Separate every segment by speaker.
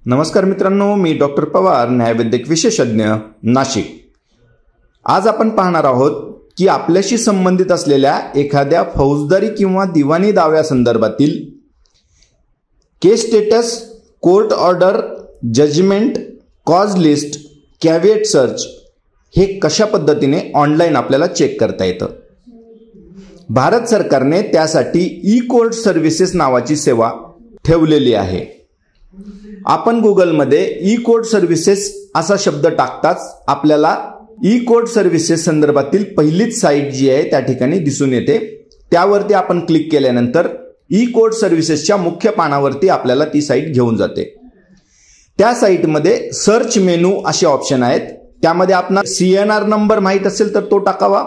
Speaker 1: नमस्कार मित्रांनो, मी डॉक्टर पवार, न्यायवैद्यक विशेषज्ञ, नाशिक। आज आपण पाहणार आहोत की आपल्याशी संबंधित असलेल्या एखाद्या फौजदारी किंवा दिवाणी दाव्यासंदर्भातील case status, court order, judgement, cause list, caveat search हे कशा पद्धतीने ऑनलाईन आपल्याला चेक करता येतं। भारत सरकारने त्यासाठी ई कोर्ट सर्व्हिसेस नावाची सेवा ठेवलेली आहे। आपण गुगलमध्ये ई कोर्ट सर्व्हिसेस असा शब्द टाकताच आपल्याला ई कोर्ट सर्व्हिसेस संदर्भातील पहिलीच साईट जी आहे त्या ठिकाणी दिसून येते। त्यावरती आपण क्लिक केल्यानंतर ई कोर्ट सर्व्हिसेसच्या मुख्य पानावरती आपल्याला ती साईट घेऊन जाते। त्या साईटमध्ये सर्च मेनू असे ऑप्शन आहेत। त्यामध्ये आपल्याला CNR नंबर माहित असेल तर तो टाकावा,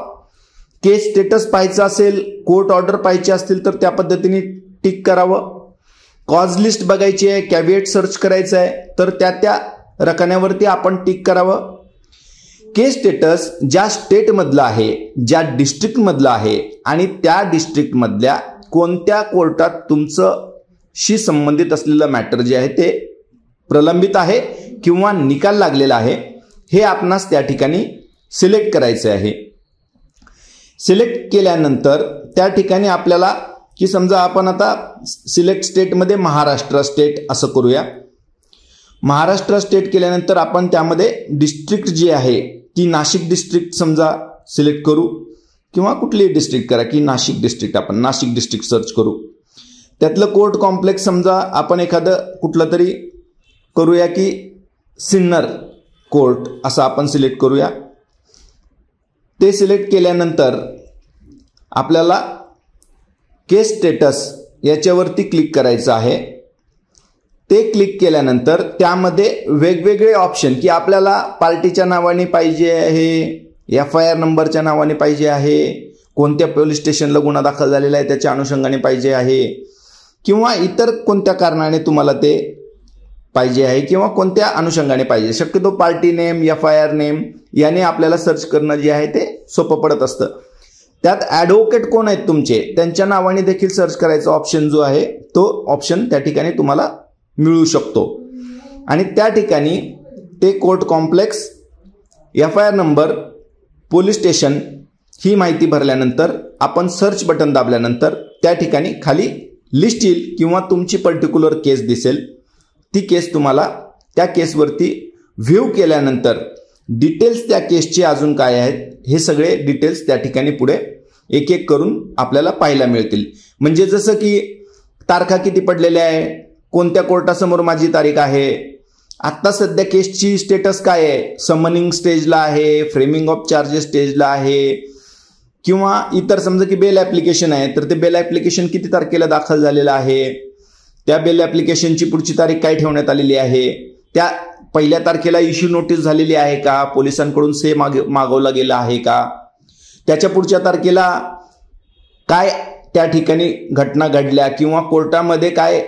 Speaker 1: केस स्टेटस पाहायचा असेल, कोर्ट ऑर्डर पाहायचे असतील तर त्या पद्धतीने टिक करावं, कॉज लिस्ट बघायची आहे, कॅव्हिएट सर्च करायचं आहे तर त्या रकान्यावरती आपण टिक करावं। केस स्टेटस ज्या स्टेटमधलं आहे, ज्या डिस्ट्रिक्टमधलं आहे आणि त्या डिस्ट्रिक्टमधल्या कोणत्या कोर्टात तुमच्याशी संबंधित असलेलं मॅटर जे आहे ते प्रलंबित आहे किंवा निकाल लागलेला आहे हे आपणास त्या ठिकाणी सिलेक्ट करायचे आहे। सिलेक्ट केल्यानंतर त्या ठिकाणी आपल्याला की समजा आपण आता सिलेक्ट स्टेटमध्ये महाराष्ट्र स्टेट असं करूया। महाराष्ट्र स्टेट केल्यानंतर आपण त्यामध्ये डिस्ट्रिक्ट जी आहे ती नाशिक डिस्ट्रिक्ट समजा सिलेक्ट करू किंवा कुठलीही डिस्ट्रिक्ट करा की नाशिक डिस्ट्रिक्ट, आपण नाशिक डिस्ट्रिक्ट सर्च करू। त्यातलं कोर्ट कॉम्प्लेक्स समजा आपण एखादं कुठलं तरी करूया की सिन्नर कोर्ट असं आपण सिलेक्ट करूया। ते सिलेक्ट केल्यानंतर आपल्याला केस स्टेटस याच्यावरती क्लिक करायचं आहे। ते क्लिक केल्यानंतर त्यामध्ये वेगवेगळे ऑप्शन की आपल्याला पार्टीच्या नावाने पाहिजे आहे, FIR नंबरच्या नावाने पाहिजे आहे, कोणत्या पोलीस स्टेशनला गुन्हा दाखल झालेला आहे त्याच्या अनुषंगाने पाहिजे आहे किंवा इतर कोणत्या कारणाने तुम्हाला ते पाहिजे आहे किंवा कोणत्या अनुषंगाने पाहिजे। शक्यतो पार्टी नेम, FIR नेम याने आपल्याला सर्च करणं जे आहे ते सोपं पडत असतं। त्यात ॲडव्होकेट कोण आहेत तुमचे त्यांच्या नावाने देखील सर्च करायचा ऑप्शन जो आहे तो ऑप्शन त्या ठिकाणी तुम्हाला मिळू शकतो। आणि त्या ठिकाणी ते court complex, FIR number, police station ही माहिती भरल्यानंतर आपण सर्च बटन दाबल्यानंतर त्या ठिकाणी खाली लिस्ट येईल किंवा तुमची पर्टिक्युलर केस दिसेल। ती केस तुम्हाला त्या केसवरती व्ह्यू केल्यानंतर डिटेल्स त्या केसचे अजून काय आहेत हे सगळे डिटेल्स त्या ठिकाणी पुढे एक एक करून आपल्याला पाहायला मिळतील। म्हणजे जसं की तारखा किती पडलेल्या आहे, कोणत्या कोर्टासमोर माझी तारीख आहे, आत्ता सध्या केसची स्टेटस काय आहे, समनिंग स्टेजला आहे, फ्रेमिंग ऑफ चार्जेस स्टेजला आहे किंवा इतर समजा की बेल ॲप्लिकेशन आहे तर ते बेल ॲप्लिकेशन किती तारखेला दाखल झालेलं आहे, त्या बेल ॲप्लिकेशनची पुढची तारीख काय ठेवण्यात आलेली आहे, त्या पहिल्या तारखेला इश्यू नोटीस झालेली आहे का, पोलिसांकडून से मागवला गेला आहे का, त्याच्या पुढच्या तारखेला काय त्या ठिकाणी घटना घडल्या किंवा कोर्टामध्ये काय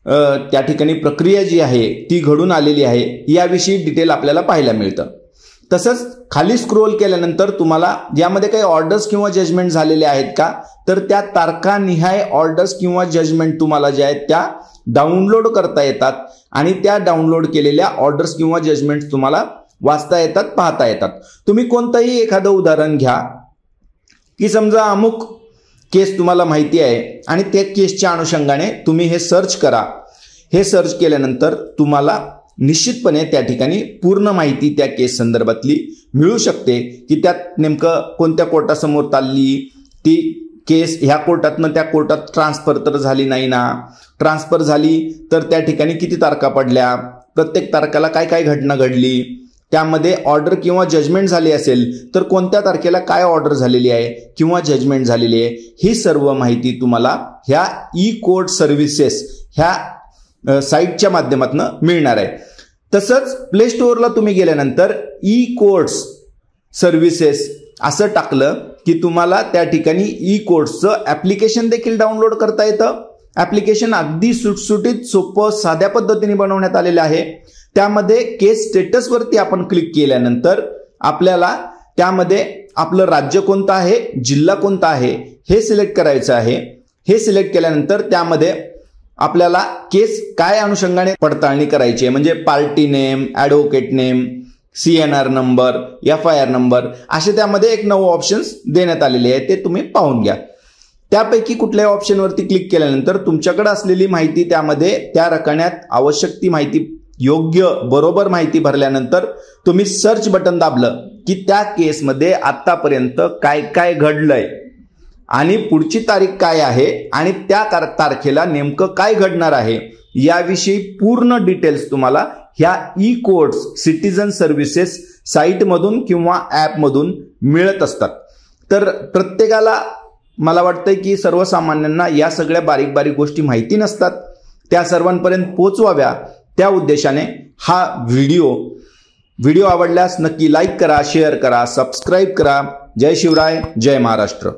Speaker 1: त्या ठिकाणी प्रक्रिया जी आहे ती घडून आलेली आहे याविषयी डिटेल आपल्याला पाहायला मिळतं। तसंच खाली स्क्रोल केल्यानंतर तुम्हाला यामध्ये काही ऑर्डर्स किंवा जजमेंट झालेले आहेत का तर त्या तारखानिहाय ऑर्डर्स किंवा जजमेंट तुम्हाला ज्या आहेत त्या डाउनलोड करता येतात आणि त्या डाउनलोड केलेल्या ऑर्डर्स किंवा जजमेंट्स तुम्हाला वाचता येतात, पाहता येतात। तुम्ही कोणतंही एखादं उदाहरण घ्या की समजा अमुक केस तुम्हाला माहिती आहे आणि त्या केसच्या अनुषंगाने तुम्ही हे सर्च करा। हे सर्च केल्यानंतर तुम्हाला निश्चितपणे त्या ठिकाणी पूर्ण माहिती त्या केस संदर्भातली मिळू शकते की त्यात नेमकं कोणत्या कोर्टासमोर चालली ती केस, ह्या कोर्टातनं त्या कोर्टात ट्रान्सफर तर झाली नाही ना, ट्रान्सफर झाली तर त्या ठिकाणी किती तारखा पडल्या, प्रत्येक तारखेला काय काय घटना घडली, त्यामध्ये ऑर्डर किंवा जजमेंट झाली असेल तर कोणत्या तारखेला काय ऑर्डर झालेली आहे किंवा जजमेंट झालेली आहे, ही सर्व माहिती तुम्हाला ह्या ई कोर्ट सर्व्हिसेस ह्या साईटच्या माध्यमातून मिळणार आहे। तसंच प्ले स्टोअरला तुम्ही गेल्यानंतर ई कोर्ट्स सर्व्हिसेस असं टाकलं की तुम्हाला त्या ठिकाणी ई कोर्ट्सचं ॲप्लिकेशन देखील डाउनलोड करता येतं। ॲप्लिकेशन अगदी सुटसुटीत, सोपं, साध्या पद्धतीने बनवण्यात आलेलं आहे। त्यामध्ये केस स्टेटसवरती आपण क्लिक केल्यानंतर आपल्याला त्यामध्ये आपलं राज्य कोणतं आहे, जिल्हा कोणता आहे हे सिलेक्ट करायचं आहे। हे सिलेक्ट केल्यानंतर त्यामध्ये आपल्याला केस काय अनुषंगाने पडताळणी करायची आहे, म्हणजे party name, advocate name, CNR number, FIR number, असे त्यामध्ये एक 9 ऑप्शन्स देण्यात आलेले आहेत, ते तुम्ही पाहून घ्या. त्यापैकी कुठल्याही ऑप्शनवरती क्लिक केल्यानंतर तुमच्याकडे असलेली माहिती त्यामध्ये त्या रकान्यात आवश्यक ती माहिती योग्य बरोबर माहिती भरल्यानंतर तुम्ही सर्च बटन दाबलं की त्या केसमध्ये आतापर्यंत काय काय घडलंय आणि पुढची तारीख काय आहे आणि त्या तारखेला नेमकं काय घडणार आहे याविषयी पूर्ण डिटेल्स तुम्हाला ह्या ई-कोर्ट्स सिटीजन सर्व्हिसेस साईटमधून किंवा ॲपमधून मिळत असतात. तर प्रत्येकाला मला वाटतंय की सर्वसामान्यांना या सगळ्या बारीक बारीक गोष्टी माहिती नसतात, त्या सर्वांपर्यंत पोहोचवाव्या त्या उद्देशाने हा व्हिडिओ आवडल्यास नक्की लाईक करा, शेअर करा, सबस्क्राईब करा. जय शिवराय, जय महाराष्ट्र.